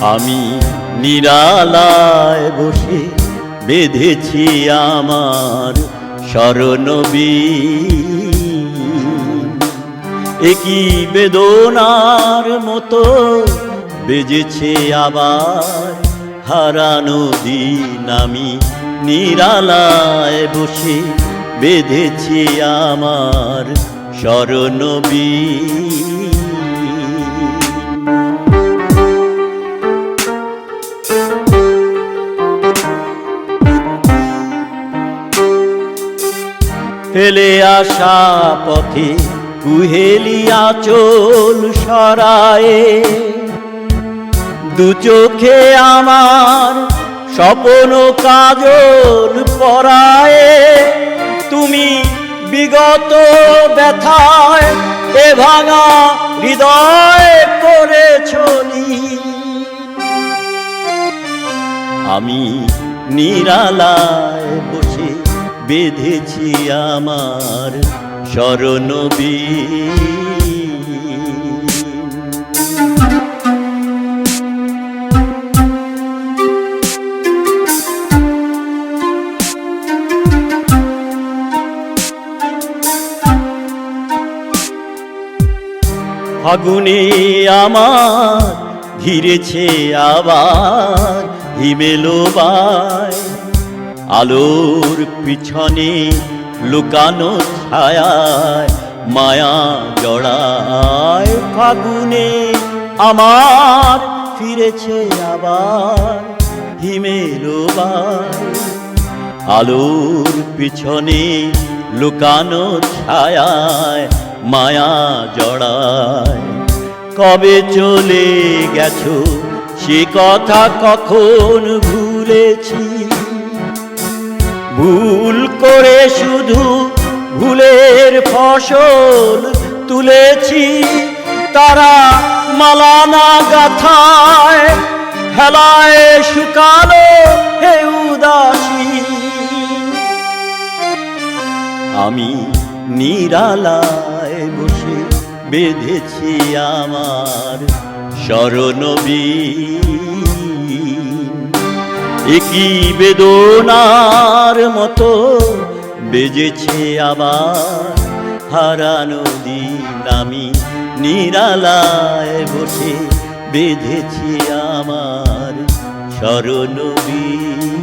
আমি নিরালায় বসে বেঁধেছি আমার স্মরণবীণ। একই বেদনার মতো বেজেছে আবার হারানো দিন। আমি নিরালায় বসে বেঁধেছি আমার স্মরণবীণ। ফেলে আসা পথে কুহেলি আঁচল সরায়ে, দু চোখে আমার স্বপ্ন কাজল পরায়ে। তুমি বিগত ব্যথায় এ ভাঙা হৃদয় করেছ লীন। আমি নিরালায় বসে বেঁধেছি আমার স্মরণবীণ। ফাগুনে আমার ঘিরেছে আবার হিমেলোবায়, আলোর পিছনে লুকানো ছায়ায় মায়া জড়ায়। ফাগুনে আমার ফিরেছে আবার হিমেলোবায়, আলোর পিছনে লুকানো ছায়ায় মায়া জড়ায়। কবে চলে গেছো সে কথা কখন ভুলেছি, ভুল করে শুধু ভুলের ফসল তুলেছি। তারা মালানা গাথায় হেলায় শুকালো হে উদাসী। আমি নিরালায় বসে বেঁধেছি আমার স্মরণবীণ। একই বেদনার মতো বেজেছে আবার হারানো দিন। আমি নিরালায় বসে বেঁধেছি আমার স্মরণবীণ।